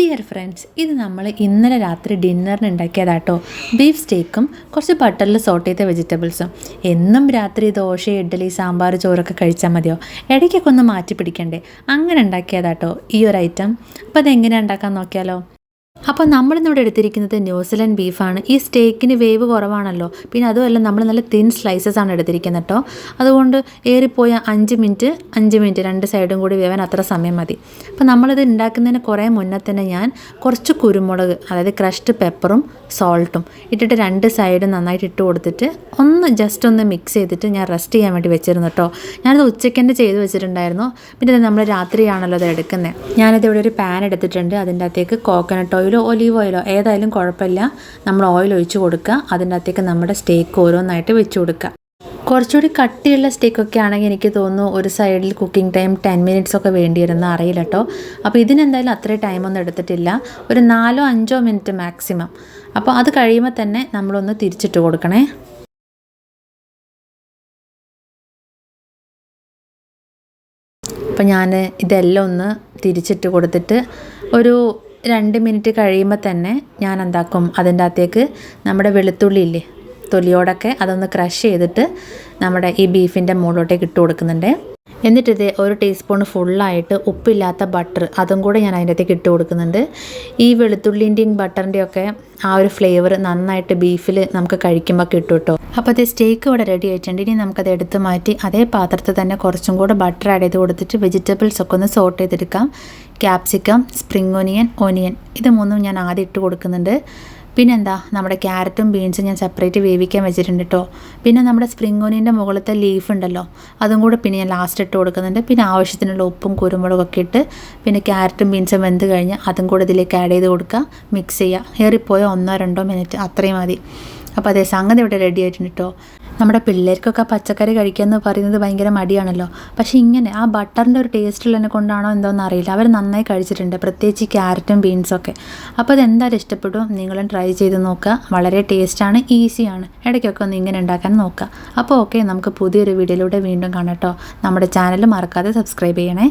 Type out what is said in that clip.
Dear friends, ഇത് നമ്മൾ ഇന്നലെ രാത്രി ഡിന്നറിന് ഉണ്ടാക്കിയതാട്ടോ. ബീഫ് സ്റ്റേക്കും കുറച്ച് ബട്ടറിൽ സോട്ട് ചെയ്ത വെജിറ്റബിൾസും. എന്നും രാത്രി ദോശ, ഇഡ്ഡലി, സാമ്പാർ, ചോറൊക്കെ കഴിച്ചാൽ മതിയോ? ഇടയ്ക്കൊക്കെ ഒന്ന് മാറ്റി പിടിക്കണ്ടേ? അങ്ങനെ ഉണ്ടാക്കിയതാട്ടോ ഈ ഒരു ഐറ്റം. അപ്പോൾ അതെങ്ങനെയാണ് ഉണ്ടാക്കാൻ നോക്കിയാലോ? അപ്പോൾ നമ്മളിന്നിവിടെ എടുത്തിരിക്കുന്നത് ന്യൂസിലൻഡ് ബീഫാണ്. ഈ സ്റ്റേക്കിന് വേവ് കുറവാണല്ലോ, പിന്നെ അതുമല്ല നമ്മൾ നല്ല തിൻ സ്ലൈസസ് ആണ് എടുത്തിരിക്കുന്നത് കേട്ടോ. അതുകൊണ്ട് ഏറിപ്പോയ 5 മിനിറ്റ് 2 സൈഡും കൂടി വേവാൻ അത്ര സമയം മതി. അപ്പോൾ നമ്മളിത് ഉണ്ടാക്കുന്നതിന് കുറേ മുന്നേ തന്നെ ഞാൻ കുറച്ച് കുരുമുളക്, അതായത് ക്രഷ്ഡ് പെപ്പറും സോൾട്ടും ഇട്ടിട്ട് 2 സൈഡും നന്നായിട്ട് ഇട്ട് കൊടുത്തിട്ട് ജസ്റ്റ് ഒന്ന് മിക്സ് ചെയ്തിട്ട് ഞാൻ റെസ്റ്റ് ചെയ്യാൻ വേണ്ടി വെച്ചിരുന്നു കേട്ടോ. ഞാനത് ഉച്ചയ്ക്ക് തന്നെ ചെയ്ത് വെച്ചിട്ടുണ്ടായിരുന്നു. പിന്നെ ഇത് നമ്മൾ രാത്രിയാണല്ലോ അത് എടുക്കുന്നത്. ഞാനിത് ഇവിടെ ഒരു പാൻ എടുത്തിട്ടുണ്ട്. അതിൻ്റെ അകത്തേക്ക് കോക്കനട്ട് ഓയിലോ ഒലീവ് ഓയിലോ ഏതായാലും കുഴപ്പമില്ല, നമ്മൾ ഓയിൽ ഒഴിച്ച് കൊടുക്കുക. അതിൻ്റെ അകത്തേക്ക് നമ്മുടെ സ്റ്റേക്ക് ഓരോന്നായിട്ട് വെച്ച് കൊടുക്കുക. കുറച്ചുകൂടി കട്ടിയുള്ള സ്റ്റേക്കൊക്കെ ആണെങ്കിൽ എനിക്ക് തോന്നുന്നു ഒരു സൈഡിൽ കുക്കിംഗ് ടൈം 10 മിനിറ്റ്സ് ഒക്കെ വേണ്ടിയിരുന്ന അറിയില്ല കേട്ടോ. അപ്പോൾ ഇതിനെന്തായാലും അത്രയും ടൈമൊന്നും എടുത്തിട്ടില്ല, ഒരു 4-5 മിനിറ്റ് മാക്സിമം. അപ്പോൾ അത് കഴിയുമ്പോൾ തന്നെ നമ്മളൊന്ന് തിരിച്ചിട്ട് കൊടുക്കണേ. അപ്പോൾ ഞാൻ ഇതെല്ലാം ഒന്ന് തിരിച്ചിട്ട് കൊടുത്തിട്ട് ഒരു 2 മിനിറ്റ് കഴിയുമ്പോൾ തന്നെ ഞാൻ എന്താക്കും, അതിൻ്റെ അകത്തേക്ക് നമ്മുടെ വെളുത്തുള്ളി ഇല്ലേ, തൊലിയോടൊക്കെ അതൊന്ന് ക്രഷ് ചെയ്തിട്ട് നമ്മുടെ ഈ ബീഫിൻ്റെ മുകളിലോട്ടേക്ക് ഇട്ട് കൊടുക്കുന്നുണ്ട്. എന്നിട്ടിത് 1 ടീസ്പൂൺ ഫുള്ളായിട്ട് ഉപ്പില്ലാത്ത ബട്ടർ അതും കൂടെ ഞാൻ അതിൻ്റെ അകത്തേക്ക് ഇട്ട് കൊടുക്കുന്നുണ്ട്. ഈ വെളുത്തുള്ളിൻ്റെയും ബട്ടറിൻ്റെയും ഒക്കെ ആ ഒരു ഫ്ലേവർ നന്നായിട്ട് ബീഫിൽ നമുക്ക് കഴിക്കുമ്പോൾ കിട്ടും കേട്ടോ. അപ്പോൾ അത് സ്റ്റേക്ക് ഇവിടെ റെഡി ആയിട്ടുണ്ട്. ഇനി നമുക്കത് എടുത്ത് മാറ്റി അതേ പാത്രത്തിൽ തന്നെ കുറച്ചും കൂടെ ബട്ടർ ആഡ് ചെയ്ത് കൊടുത്തിട്ട് വെജിറ്റബിൾസ് ഒക്കെ ഒന്ന് സോട്ട് ചെയ്തെടുക്കാം. ക്യാപ്സിക്കം, സ്പ്രിംഗ് ഓനിയൻ ഇത് 3ഉം ഞാൻ ആദ്യം ഇട്ട് കൊടുക്കുന്നുണ്ട്. പിന്നെന്താ, നമ്മുടെ ക്യാരറ്റും ബീൻസും ഞാൻ സെപ്പറേറ്റ് വേവിക്കാൻ വെച്ചിട്ടുണ്ട് കേട്ടോ. പിന്നെ നമ്മുടെ സ്പ്രിംഗ് ഓനിയൻ്റെ മുകളിലത്തെ ലീഫ് ഉണ്ടല്ലോ, അതും കൂടെ പിന്നെ ഞാൻ ലാസ്റ്റ് ഇട്ട് കൊടുക്കുന്നുണ്ട്. പിന്നെ ആവശ്യത്തിനുള്ള ഉപ്പും കുരുമുളകൊക്കെ ഇട്ട് പിന്നെ ക്യാരറ്റും ബീൻസും വെന്ത് കഴിഞ്ഞ് അതും കൂടെ ഇതിലേക്ക് ആഡ് ചെയ്ത് കൊടുക്കുക, മിക്സ് ചെയ്യുക. ഏറിപ്പോയ 1-2 മിനിറ്റ് അത്രയും മതി. അപ്പോൾ അതേ സംഗതി ഇവിടെ റെഡി ആയിട്ടുണ്ട് കേട്ടോ. നമ്മുടെ പിള്ളേർക്കൊക്കെ പച്ചക്കറി കഴിക്കുകയെന്ന് പറയുന്നത് ഭയങ്കര മടിയാണല്ലോ. പക്ഷേ ഇങ്ങനെ ആ ബട്ടറിൻ്റെ ഒരു ടേസ്റ്റുള്ളതിനെ കൊണ്ടാണോ എന്തോന്ന് അറിയില്ല, അവർ നന്നായി കഴിച്ചിട്ടുണ്ട്, പ്രത്യേകിച്ച് ക്യാരറ്റും ബീൻസൊക്കെ. അപ്പോൾ അതെന്തായാലും ഇഷ്ടപ്പെടും. നിങ്ങളും ട്രൈ ചെയ്ത് നോക്കുക. വളരെ ടേസ്റ്റാണ്, ഈസിയാണ്. ഇടയ്ക്കൊക്കെ ഒന്ന് ഇങ്ങനെ ഉണ്ടാക്കാൻ നോക്കുക. അപ്പോൾ ഓക്കെ, നമുക്ക് പുതിയൊരു വീഡിയോയിലൂടെ വീണ്ടും കാണാം കേട്ടോ. നമ്മുടെ ചാനൽ മറക്കാതെ സബ്സ്ക്രൈബ് ചെയ്യണേ.